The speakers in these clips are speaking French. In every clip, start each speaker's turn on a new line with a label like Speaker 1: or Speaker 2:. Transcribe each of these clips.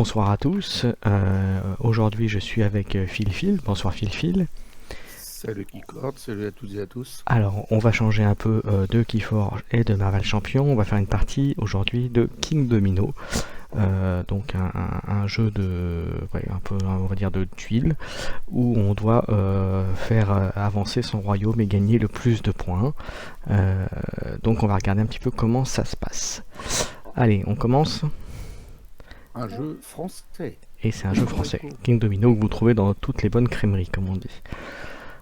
Speaker 1: bonsoir à tous. Aujourd'hui, je suis avec Phil. Bonsoir Phil.
Speaker 2: Salut Keycord, salut à toutes et à tous.
Speaker 1: Alors, on va changer un peu de Keyforge et de Marvel Champion. On va faire une partie aujourd'hui de King Domino. Donc un jeu de, ouais, un peu, on va dire, de tuiles où on doit faire avancer son royaume et gagner le plus de points. Donc, on va regarder un petit peu comment ça se passe. Allez, on commence.
Speaker 2: Un jeu français.
Speaker 1: Et c'est un jeu français,
Speaker 2: D'accord.
Speaker 1: King Domino, que vous trouvez dans toutes les bonnes crèmeries, comme on dit.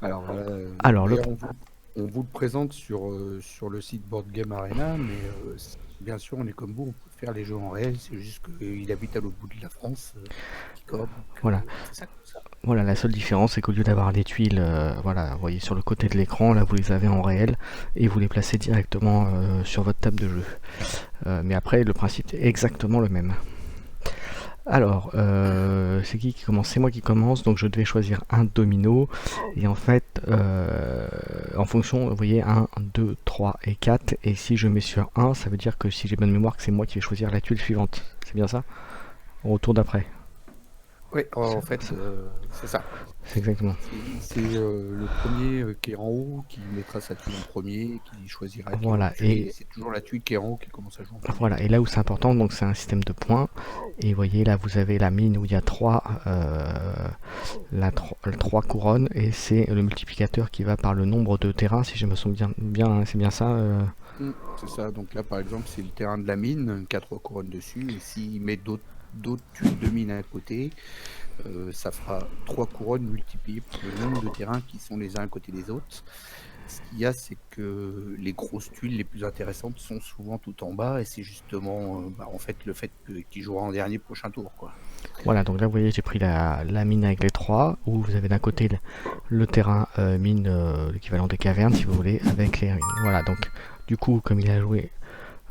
Speaker 2: Alors voilà,
Speaker 1: Alors,
Speaker 2: d'ailleurs on vous le présente sur le site Board Game Arena, mais bien sûr on est comme vous, on peut faire les jeux en réel, c'est juste qu'il habite à l'autre bout de la France, Keycord, donc
Speaker 1: voilà.
Speaker 2: c'est ça comme ça.
Speaker 1: Voilà, la seule différence, c'est qu'au lieu d'avoir des tuiles, voilà, vous voyez sur le côté de l'écran, là vous les avez en réel et vous les placez directement sur votre table de jeu. Mais après, le principe est exactement le même. Alors, c'est qui commence? C'est moi qui commence, donc je devais choisir un domino. Et en fait, en fonction, vous voyez, 1, 2, 3 et 4. Et si je mets sur 1, ça veut dire que si j'ai bonne mémoire, que c'est moi qui vais choisir la tuile suivante. C'est bien ça? Au tour d'après.
Speaker 2: Oui, en
Speaker 1: C'est
Speaker 2: fait, c'est ça.
Speaker 1: c'est exactement.
Speaker 2: C'est le premier qui est en haut qui mettra sa tuile en premier, qui choisira qui est
Speaker 1: Voilà,
Speaker 2: au-dessus, et
Speaker 1: et
Speaker 2: c'est toujours la tuile qui est en haut qui commence à jouer en premier.
Speaker 1: voilà, et là où c'est important, donc c'est un système de points. Et vous voyez là, vous avez la mine où il y a 3 trois couronnes, et c'est le multiplicateur qui va par le nombre de terrains, si je me souviens bien, hein, c'est bien ça.
Speaker 2: C'est ça, donc là par exemple c'est le terrain de la mine, 4 couronnes dessus, et s'il met d'autres tuiles de mine à côté, ça fera 3 couronnes multipliées par le nombre de terrains qui sont les uns à côté des autres. Ce qu'il y a, c'est que les grosses tuiles les plus intéressantes sont souvent tout en bas, et c'est justement en fait le fait qu'il jouera en dernier prochain tour, quoi.
Speaker 1: Voilà, donc là vous voyez, j'ai pris la mine avec les 3 où vous avez d'un côté le terrain mine, l'équivalent des cavernes, si vous voulez, avec les ruines. Voilà, donc du coup, comme il a joué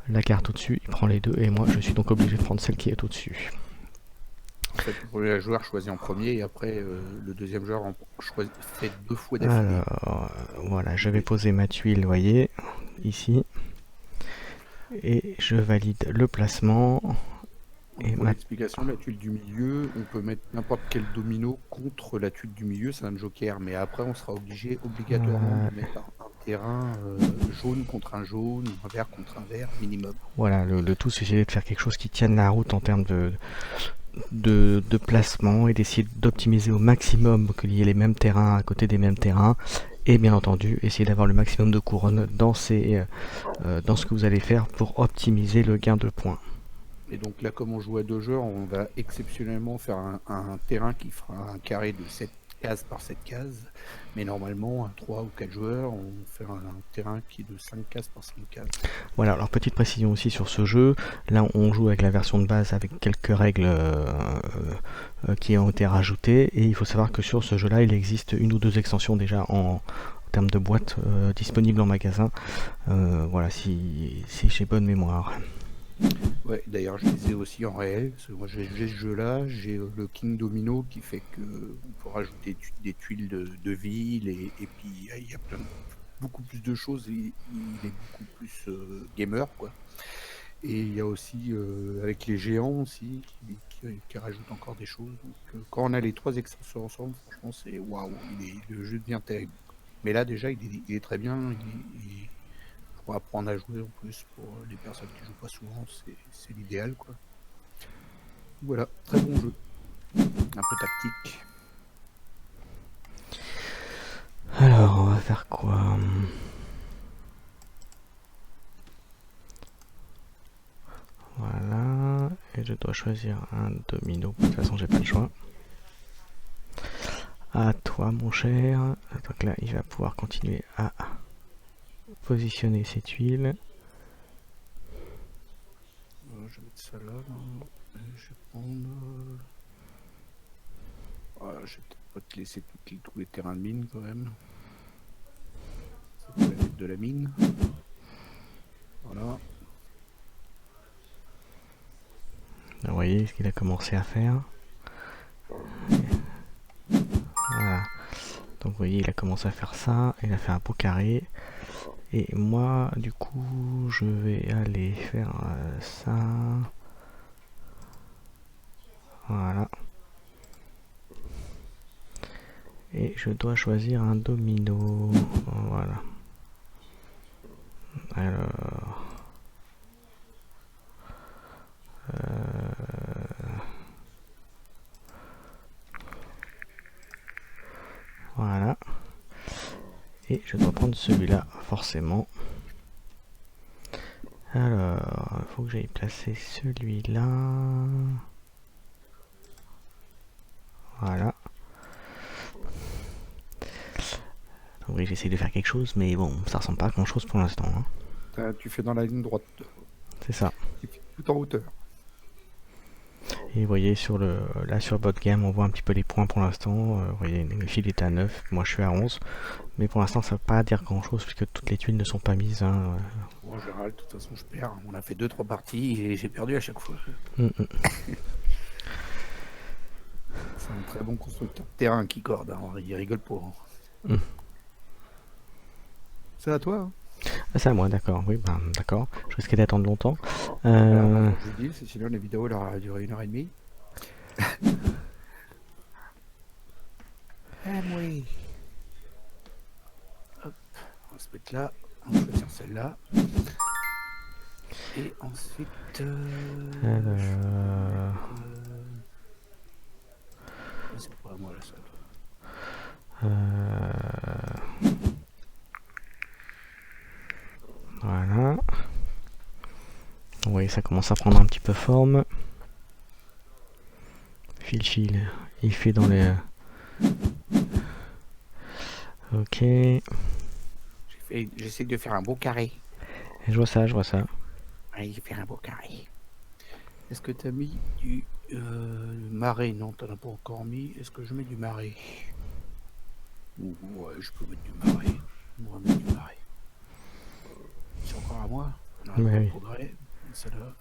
Speaker 1: la carte au-dessus, il prend les deux, et moi je suis donc obligé de prendre celle qui est au-dessus.
Speaker 2: En fait, le premier joueur choisit en premier, et après le deuxième joueur fait 2 fois d'affilée.
Speaker 1: Alors, voilà, je vais poser ma tuile, vous voyez, ici, et je valide le placement. Et
Speaker 2: Pour l'explication, la tuile du milieu, on peut mettre n'importe quel domino contre la tuile du milieu, c'est un joker, mais après on sera obligatoirement de mettre un terrain jaune contre un jaune, ou un vert contre un vert minimum.
Speaker 1: voilà, le tout c'est d'essayer de faire quelque chose qui tienne la route en termes de placement, et d'essayer d'optimiser au maximum qu'il y ait les mêmes terrains à côté des mêmes terrains, et bien entendu essayer d'avoir le maximum de couronnes dans ce que vous allez faire pour optimiser le gain de points.
Speaker 2: Et donc là, comme on joue à 2 joueurs, on va exceptionnellement faire un terrain qui fera un carré de 7 cases par 7 cases, mais normalement, à 3 ou 4 joueurs, on fait un terrain qui est de 5 cases par 5 cases.
Speaker 1: Voilà, alors petite précision aussi sur ce jeu, là on joue avec la version de base avec quelques règles qui ont été rajoutées, et il faut savoir que sur ce jeu là il existe une ou deux extensions déjà en termes de boîtes disponibles en magasin, voilà, si j'ai bonne mémoire.
Speaker 2: Ouais, d'ailleurs, je les ai aussi en réel, parce que moi j'ai ce jeu-là, j'ai le King Domino qui fait que on peut rajouter des tuiles de ville, et puis il y a beaucoup plus de choses, il est beaucoup plus gamer, quoi. Et il y a aussi avec les géants aussi qui rajoutent encore des choses. Donc, quand on a les 3 extensions ensemble, franchement, c'est waouh, le jeu devient terrible. Mais là, déjà, il est très bien. Pour apprendre à jouer en plus, pour les personnes qui jouent pas souvent, c'est l'idéal, quoi. Voilà, très bon jeu. Un peu tactique.
Speaker 1: Alors on va faire quoi? Voilà, et je dois choisir un domino, de toute façon j'ai pas le choix. À toi mon cher, donc là il va pouvoir continuer à positionner ses tuiles.
Speaker 2: Je vais mettre ça là. Je vais prendre. Je vais peut-être pas te laisser tous les terrains de mine quand même. Ça peut être de la mine. Voilà.
Speaker 1: Vous voyez ce qu'il a commencé à faire. Voilà. Donc vous voyez, il a commencé à faire ça, il a fait un beau carré. Et moi, du coup, je vais aller faire ça. Voilà. Et je dois choisir un domino. Voilà. Alors... Voilà. Et je dois prendre celui-là, forcément. Alors, il faut que j'aille placer celui-là. Voilà. Donc oui, j'essaie de faire quelque chose, mais bon, ça ressemble pas à grand chose pour l'instant. Hein.
Speaker 2: Tu fais dans la ligne droite.
Speaker 1: C'est ça.
Speaker 2: Tu fais tout en hauteur.
Speaker 1: Et vous voyez, là sur votre game, on voit un petit peu les points pour l'instant. Vous voyez, le fil est à 9, moi je suis à 11. Mais pour l'instant, ça ne veut pas dire grand chose, puisque toutes les tuiles ne sont pas mises. Hein.
Speaker 2: En général, de toute façon, je perds. On a fait 2-3 parties et j'ai perdu à chaque fois. C'est un très bon constructeur de terrain qui corde, hein. Il rigole pas. Hein. C'est à toi. Hein.
Speaker 1: Ah, c'est à moi, d'accord. Oui, ben, d'accord. Je risquais d'attendre longtemps.
Speaker 2: Alors, je dis, sinon la vidéo elle aura duré 1h30. Ah oui. Hop, on va se mettre là. On va choisir celle-là. Et ensuite... c'est pas à moi là, ça.
Speaker 1: Voilà. Vous voyez, ça commence à prendre un petit peu forme. Phil, il fait dans les... Ok.
Speaker 2: J'essaie de faire un beau carré.
Speaker 1: Et je vois ça, je vois ça.
Speaker 2: Allez, je vais faire un beau carré. Est-ce que tu as mis du marais? Non, tu n'en as pas encore mis. Est-ce que je mets du marais? Ouais, je peux mettre du marais. On va mettre du marais. C'est encore à moi? On a un
Speaker 1: oui.
Speaker 2: progrès. Celle-là.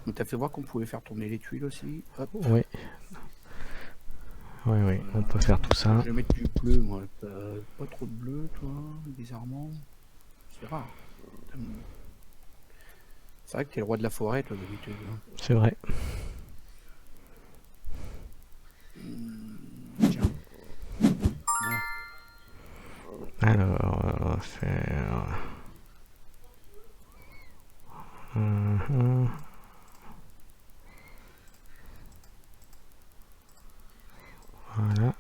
Speaker 2: On t'a fait voir qu'on pouvait faire tourner les tuiles aussi. Hop.
Speaker 1: Oui. Oui, oui, on peut faire tout ça.
Speaker 2: Je vais mettre du bleu, moi. Pas trop de bleu, toi, bizarrement. C'est rare. C'est vrai que t'es le roi de la forêt, toi, d'habitude.
Speaker 1: C'est vrai.
Speaker 2: Tiens. Voilà.
Speaker 1: Alors, on va faire... Voilà.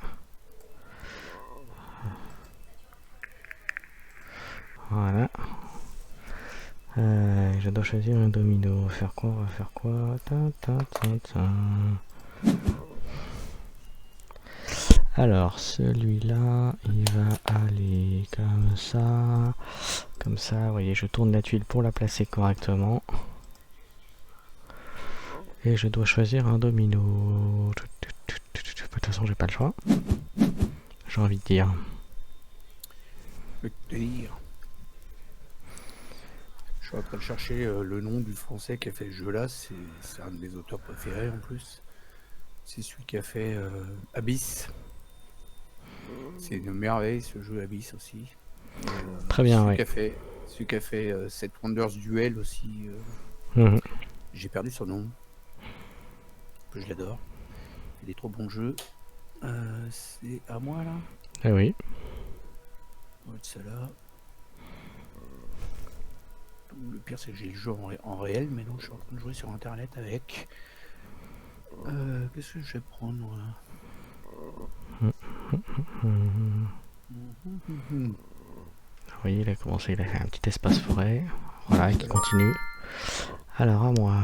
Speaker 1: Voilà. Je dois choisir un domino. On va faire quoi? On va faire quoi? Alors, celui-là, il va aller comme ça. Comme ça, vous voyez, je tourne la tuile pour la placer correctement. Et je dois choisir un domino. De toute façon, j'ai pas le choix. J'ai envie de dire.
Speaker 2: Le délire. Je suis en train de chercher le nom du français qui a fait ce jeu-là. C'est un de mes auteurs préférés en plus. C'est celui qui a fait Abyss. C'est une merveille ce jeu Abyss aussi.
Speaker 1: Très bien, oui.
Speaker 2: Celui qui a fait Sept Wonders Duel aussi. J'ai perdu son nom. Que je l'adore. Il est trop bon jeu. C'est à moi là?
Speaker 1: Eh oui.
Speaker 2: On va mettre ça là. Le pire c'est que j'ai le jeu en réel, mais non, je suis en train de jouer sur internet avec. Qu'est-ce que je vais prendre moi?
Speaker 1: Vous voyez, il a commencé, il a fait un petit espace forêt. Voilà, qui continue. Alors à moi.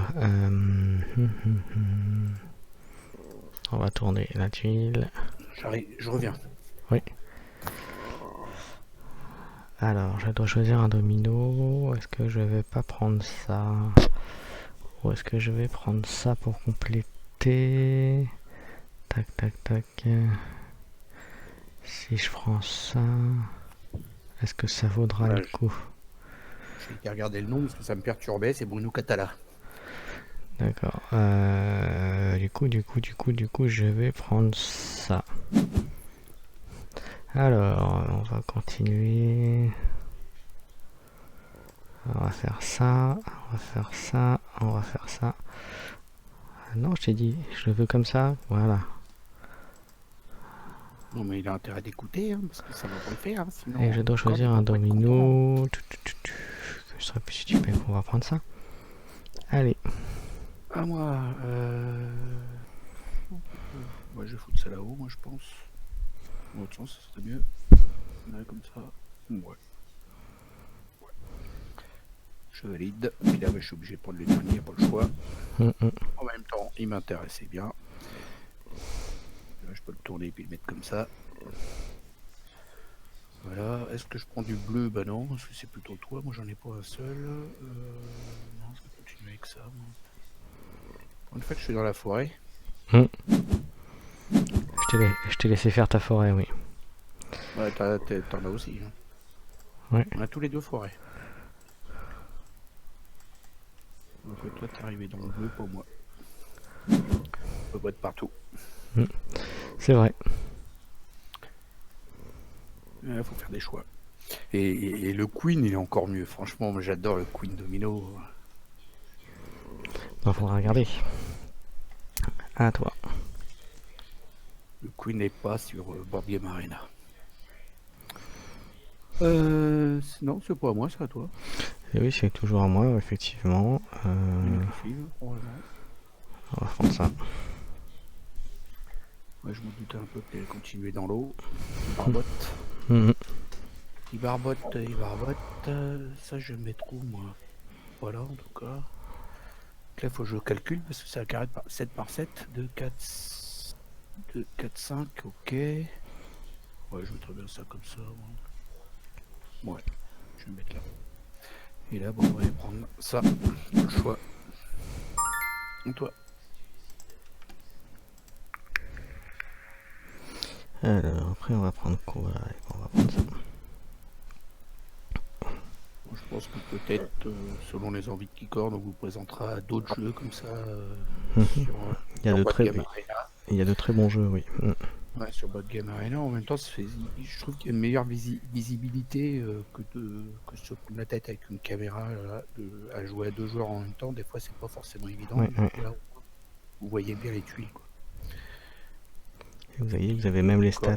Speaker 1: On va tourner la tuile.
Speaker 2: J'arrive, je reviens.
Speaker 1: Oui. Alors, je dois choisir un domino. Est-ce que je vais pas prendre ça? Ou est-ce que je vais prendre ça pour compléter? Tac, tac, tac. Si je prends ça, est-ce que ça vaudra le coup?
Speaker 2: J'ai été regarder le nom parce que ça me perturbait, c'est Bruno Catala.
Speaker 1: D'accord. Du coup, je vais prendre ça. Alors, on va continuer. On va faire ça, on va faire ça, on va faire ça. Non, je t'ai dit, je le veux comme ça, voilà.
Speaker 2: Non, mais il a intérêt d'écouter, hein, parce que ça va pas le faire, hein, sinon
Speaker 1: Et je dois
Speaker 2: Discord, il
Speaker 1: choisir
Speaker 2: va
Speaker 1: un
Speaker 2: pas être content.
Speaker 1: domino. Je serais plus stupide qu'on va prendre ça. Allez,
Speaker 2: À moi, ouais, je vais foutre ça là-haut, moi, je pense. Dans l'autre sens, ça serait mieux. Ouais, comme ça. Ouais. Je valide. Puis là, bah, je suis obligé de prendre le dernier, pas le choix. En même temps, il m'intéressait bien. Là, je peux le tourner et puis le mettre comme ça. Voilà. Est-ce que je prends du bleu? Bah non, parce que c'est plutôt toi. Moi, j'en ai pas un seul. Non, je vais continuer avec ça. Moi. Une fois que je suis dans la forêt.
Speaker 1: je t'ai laissé faire ta forêt, oui.
Speaker 2: Ouais, t'en as aussi. Hein.
Speaker 1: Ouais.
Speaker 2: On a tous les deux forêts. Donc toi, t'es arrivé dans le bleu pour moi. On peut pas être partout.
Speaker 1: C'est vrai.
Speaker 2: Il faut faire des choix. Et le Queen, il est encore mieux. Franchement, moi, j'adore le Queen Domino.
Speaker 1: Il faudra regarder. À toi.
Speaker 2: Le Queen n'est pas sur Board Game Arena. Non, c'est pas à moi, c'est à toi.
Speaker 1: Et oui, c'est toujours à moi, effectivement.
Speaker 2: On
Speaker 1: va prendre ça.
Speaker 2: Ouais, je me doutais un peu que tu allais continuer dans l'eau. Il barbote. Il barbote, il barbote. Ça, je vais me mettre où, moi? Voilà, en tout cas. Donc là, il faut que je calcule parce que c'est un carré de 7 par 7. 2, 4, 2, 4, 5. Ok. Ouais, je vais très bien ça comme ça. Ouais, je vais me mettre là. Et là, bon, on va aller prendre ça. Le choix. Et toi?
Speaker 1: Alors, après, on va prendre quoi? On va prendre ça.
Speaker 2: Je pense que peut-être, selon les envies de Keycord, on vous présentera d'autres jeux comme ça sur Board Game Arena.
Speaker 1: Il y a de très bons jeux, oui.
Speaker 2: Ouais, sur Board Game Arena, en même temps, je trouve qu'il y a une meilleure visibilité que de se prendre la tête avec une caméra à jouer à 2 joueurs en même temps. Des fois, c'est pas forcément évident.
Speaker 1: Ouais, ouais.
Speaker 2: Là, vous voyez bien les tuiles. Quoi.
Speaker 1: Et vous avez même les stats.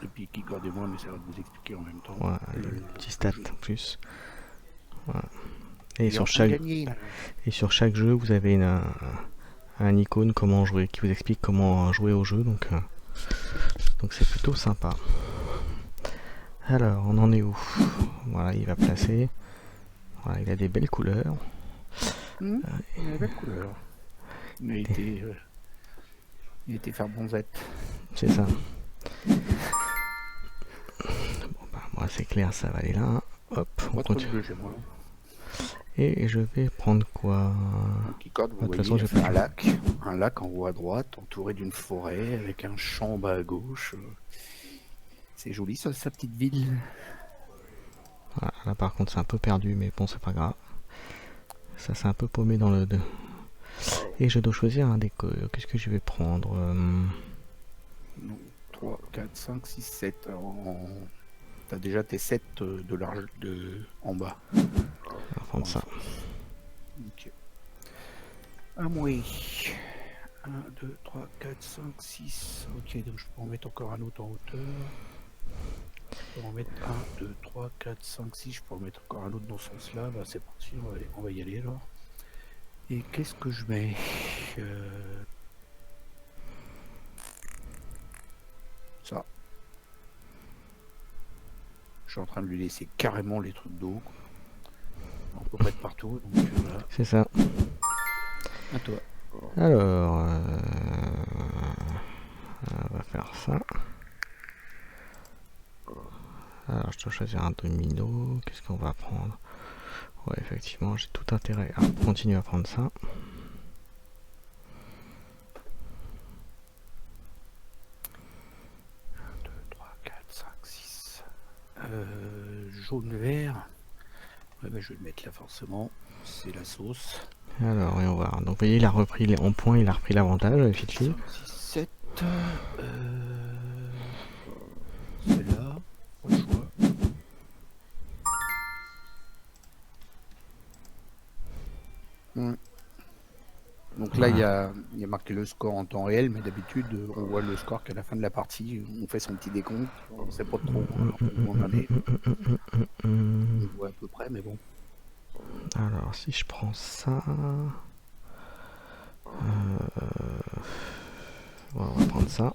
Speaker 2: Et puis Keycord et moi, on essaiera de vous expliquer en même temps.
Speaker 1: Voilà, les petits stats en plus. Voilà. Et sur chaque jeu, vous avez un icône comment jouer, qui vous explique comment jouer au jeu, donc c'est plutôt sympa. Alors, on en est où? Voilà, il va placer. Voilà, il a des belles couleurs.
Speaker 2: Il a des belles couleurs. Il a été faire bonzette.
Speaker 1: C'est ça. Bon, bah, moi c'est clair, ça va aller là. Hop, on continue. Et je vais prendre quoi?
Speaker 2: Keycord, vous voyez, il fait un lac en haut à droite, entouré d'une forêt, avec un champ bas à gauche. C'est joli, ça, sa petite ville.
Speaker 1: Voilà, là par contre c'est un peu perdu, mais bon, c'est pas grave. Ça c'est un peu paumé dans le... Et je dois choisir un décor. Qu'est-ce que je vais prendre?
Speaker 2: 3, 4, 5, 6, 7. T'as déjà tes 7 de large en bas.
Speaker 1: On va prendre ça.
Speaker 2: Ok. Ah oui. 1, 2, 3, 4, 5, 6. Ok, donc je peux en mettre encore un autre en hauteur. Je peux en mettre 1, 2, 3, 4, 5, 6. Je peux en mettre encore un autre dans ce sens-là. Bah, c'est parti, on va y aller alors. Et qu'est-ce que je mets Ça. Je suis en train de lui laisser carrément les trucs d'eau. On peut pas être partout, donc voilà.
Speaker 1: C'est ça.
Speaker 2: À toi.
Speaker 1: Alors, on va faire ça. Alors, je dois choisir un domino. Qu'est-ce qu'on va prendre? Ouais, effectivement, j'ai tout intérêt à continuer à prendre ça.
Speaker 2: 2, 3, 4, 5, 6. Jaune-vert. Ouais, bah, je vais le mettre là forcément. C'est la sauce.
Speaker 1: Alors, et on va. Donc, vous voyez, il a repris en points, il a repris l'avantage avec Fichi.
Speaker 2: 5, 6, 7. Celle-là. Pas le choix. Donc là, il y a marqué le score en temps réel, mais d'habitude, on voit le score qu'à la fin de la partie. On fait son petit décompte. On sait pas trop où on en est. On voit à peu près, mais bon.
Speaker 1: Alors, si je prends ça... on va prendre ça.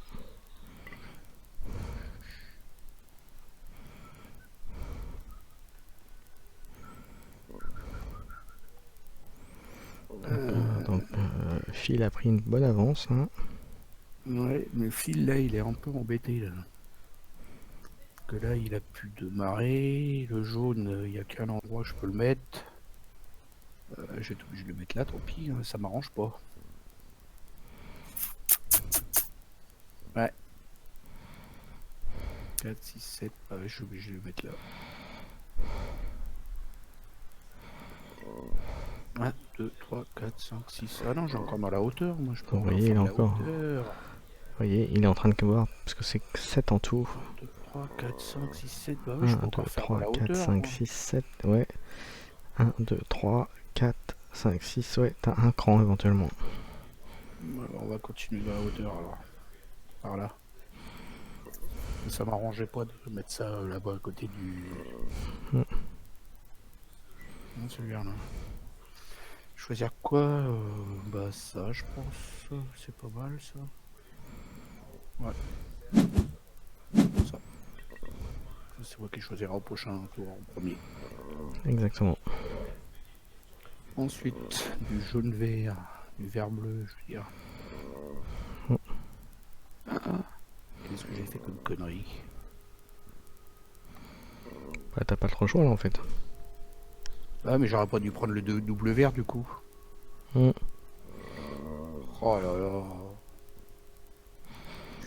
Speaker 1: Donc, Phil a pris une bonne avance. Hein.
Speaker 2: Ouais, mais Phil, là, il est un peu embêté. Là. Que là, il a plus de marée. Le jaune, il n'y a qu'un endroit où je peux le mettre. J'ai été obligé de le mettre là, tant pis, ça m'arrange pas. Ouais. 4, 6, 7, je suis obligé de le mettre là. 1, 2, 3, 4, 5, 6. Ah non, j'ai encore dans la hauteur. Moi, je peux
Speaker 1: Vous voyez, il est encore.
Speaker 2: Hauteur.
Speaker 1: Vous voyez, il est en train de voir, parce que c'est 7 en tout.
Speaker 2: 1, 2, 3, 4, 5, 6, 7. Bah oui,
Speaker 1: 1,
Speaker 2: je peux
Speaker 1: 2,
Speaker 2: encore faire
Speaker 1: 3,
Speaker 2: la
Speaker 1: 4,
Speaker 2: hauteur.
Speaker 1: 5, 6, 7. Ouais. 1, 2, 3, 4, 5, 6. Ouais, t'as un cran éventuellement.
Speaker 2: Alors, on va continuer dans la hauteur alors. Par là. Ça m'arrangeait pas de mettre ça là-bas à côté du. Non, celui-là. Choisir quoi bah ça, je pense. C'est pas mal ça. Ouais. Ça. C'est moi qui choisira au prochain tour en premier.
Speaker 1: Exactement.
Speaker 2: Ensuite, du jaune-vert, du vert-bleu, je veux dire. Qu'est-ce que j'ai fait comme connerie?
Speaker 1: Bah, t'as pas trop le choix là en fait.
Speaker 2: Ah, mais j'aurais pas dû prendre le double vert du coup.
Speaker 1: Mm.
Speaker 2: Oh là là.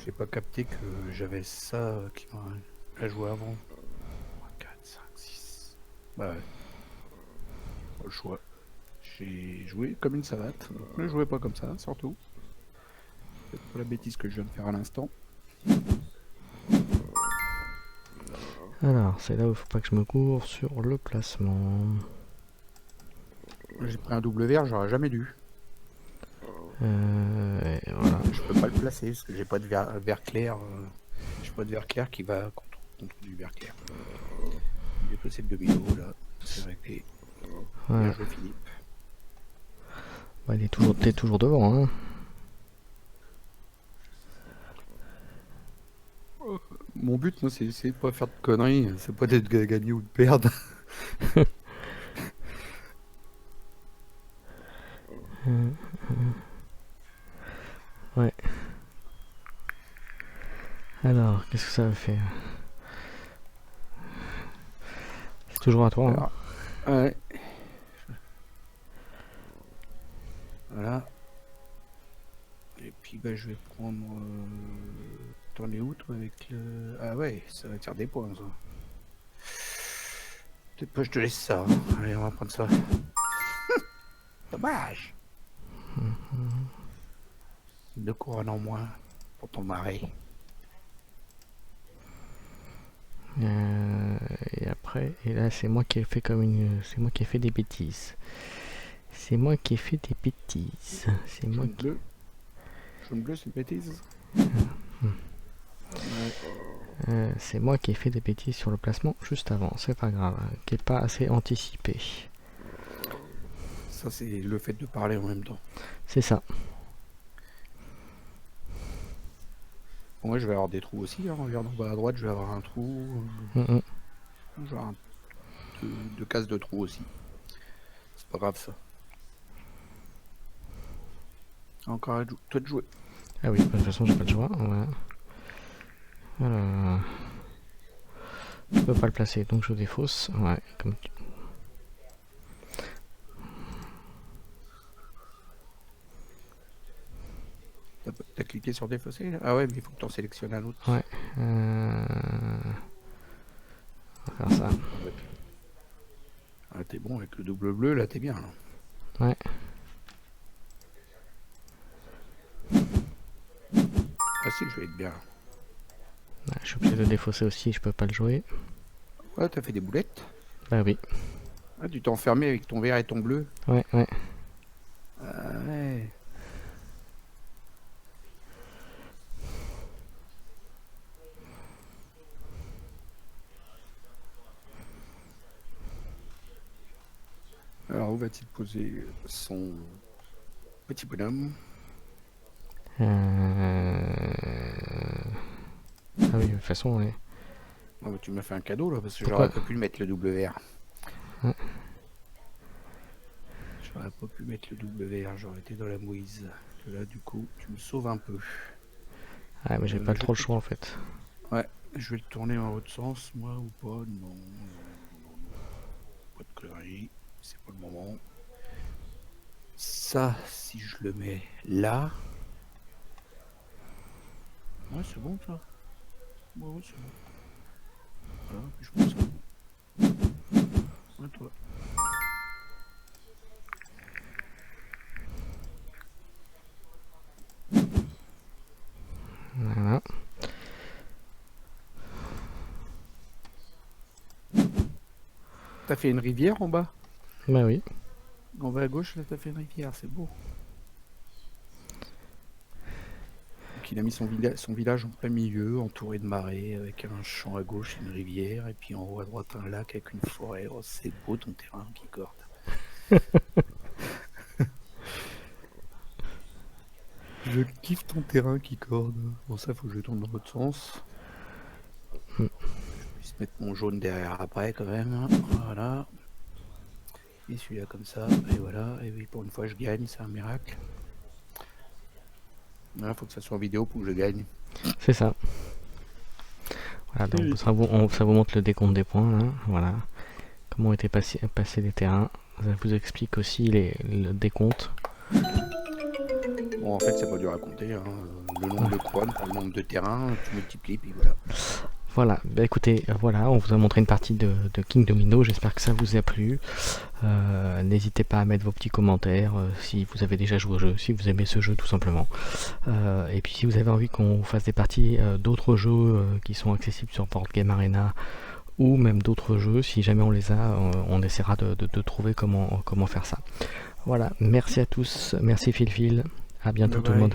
Speaker 2: J'ai pas capté que j'avais ça qui m'a joué avant. 3, 4, 5, 6. Bah ouais. Pas le choix. J'ai joué comme une savate. Ne jouez pas comme ça, surtout. C'est pas la bêtise que je viens de faire à l'instant.
Speaker 1: Alors, c'est là où il faut pas que je me cours sur le placement.
Speaker 2: J'ai pris un double vert, j'aurais jamais dû.
Speaker 1: Et voilà.
Speaker 2: Je peux pas le placer parce que j'ai pas de vert clair. J'ai pas de vert clair qui va contre du vert clair. J'ai passé le domino là. C'est réglé.
Speaker 1: Ouais.
Speaker 2: Bien joué Philippe.
Speaker 1: Bah, t'es toujours devant. Hein.
Speaker 2: Mon but, moi, c'est de pas faire de conneries. C'est pas d'être gagné ou de perdre.
Speaker 1: Ouais. Alors, qu'est-ce que ça va faire? C'est toujours à toi. Hein.
Speaker 2: Alors, ouais. Voilà. Et puis, bah, je vais prendre. T'en es où, toi, avec le. Ah ouais, ça va tirer des points, ça. Peut-être pas, je te laisse ça. Hein. Allez, on va prendre ça. Dommage. 2 couronnes en moins pour ton marais.
Speaker 1: Et après, et là c'est moi qui ai fait comme une, c'est moi qui ai fait des bêtises. C'est moi qui ai fait des bêtises. C'est moi qui.
Speaker 2: Bleu. Jaune bleu, c'est une bêtise.
Speaker 1: C'est moi qui ai fait des bêtises sur le placement juste avant. C'est pas grave, qui est pas assez anticipé.
Speaker 2: Ça c'est le fait de parler en même temps.
Speaker 1: C'est ça.
Speaker 2: Bon, moi je vais avoir des trous aussi. Hein. Regarde en bas à droite, je vais avoir un trou. Je vais avoir deux cases de trous aussi. C'est pas grave ça. Encore à toi de jouer.
Speaker 1: Ah oui, de toute façon j'ai pas le choix. Voilà. Voilà. Je peux pas le placer, donc je défausse. Ouais, comme tu...
Speaker 2: T'as cliqué sur défausser là? Ah ouais, mais il faut que tu en sélectionnes un autre.
Speaker 1: Ouais. On va faire ça.
Speaker 2: Ah, t'es bon avec le double bleu, là t'es bien. Là.
Speaker 1: Ouais.
Speaker 2: Ah si, je vais être bien.
Speaker 1: Ouais, je suis obligé de défausser aussi, je peux pas le jouer.
Speaker 2: Ouais, t'as fait des boulettes.
Speaker 1: Bah oui.
Speaker 2: Ah, tu t'es enfermé avec ton vert et ton bleu.
Speaker 1: Ouais, ouais.
Speaker 2: Ah ouais. où va-t-il poser son petit bonhomme?
Speaker 1: Ah oui, de toute façon, ouais.
Speaker 2: Oh, bah, tu m'as fait un cadeau là, parce que
Speaker 1: Pourquoi?
Speaker 2: j'aurais pas pu le mettre le WR.
Speaker 1: Ah,
Speaker 2: J'aurais pas pu mettre le WR, j'aurais été dans la mouise. Là, du coup, tu me sauves un peu.
Speaker 1: ah, mais j'ai pas
Speaker 2: Je vais
Speaker 1: trop le
Speaker 2: te-
Speaker 1: choix en fait.
Speaker 2: Ouais, je vais le tourner en l'autre sens, moi, ou pas? Non, non, non, non. Pas de conneries, c'est pas le moment. Ça, si je le mets là... Ouais, c'est bon, ça. Ouais, ouais, c'est bon. Voilà, puis je pense que... Ouais, toi.
Speaker 1: Voilà.
Speaker 2: T'as fait une rivière en bas?
Speaker 1: Bah oui.
Speaker 2: En bas à gauche, là, t'as fait une rivière, c'est beau. Donc, il a mis son village en plein milieu, entouré de marais, avec un champ à gauche, une rivière, et puis en haut à droite, un lac avec une forêt. Oh, c'est beau ton terrain qui corde. Je kiffe ton terrain qui corde. Bon, ça, faut que je tourne dans l'autre sens.
Speaker 1: Hmm.
Speaker 2: Je puisse mettre mon jaune derrière après, quand même. Voilà. Et celui-là, comme ça. Et voilà. Et oui, pour une fois, je gagne. C'est un miracle. Voilà, faut que ça soit en vidéo pour que je gagne.
Speaker 1: C'est ça. Voilà, donc ça vous montre le décompte des points, là. Voilà. Comment ont été passés les terrains. Ça vous explique aussi le décompte.
Speaker 2: Bon, en fait, c'est pas dur à compter. Hein. Le nombre de couronnes par le nombre de terrains, tu multiplies, puis voilà.
Speaker 1: Voilà, bah écoutez, voilà, on vous a montré une partie de King Domino, j'espère que ça vous a plu. N'hésitez pas à mettre vos petits commentaires si vous avez déjà joué au jeu, si vous aimez ce jeu tout simplement. Et puis si vous avez envie qu'on fasse des parties d'autres jeux qui sont accessibles sur Board Game Arena, ou même d'autres jeux, si jamais on les a, on essaiera de trouver comment faire ça. Voilà, merci à tous, merci Phil, à bientôt
Speaker 2: Bye
Speaker 1: tout le
Speaker 2: bye.
Speaker 1: monde.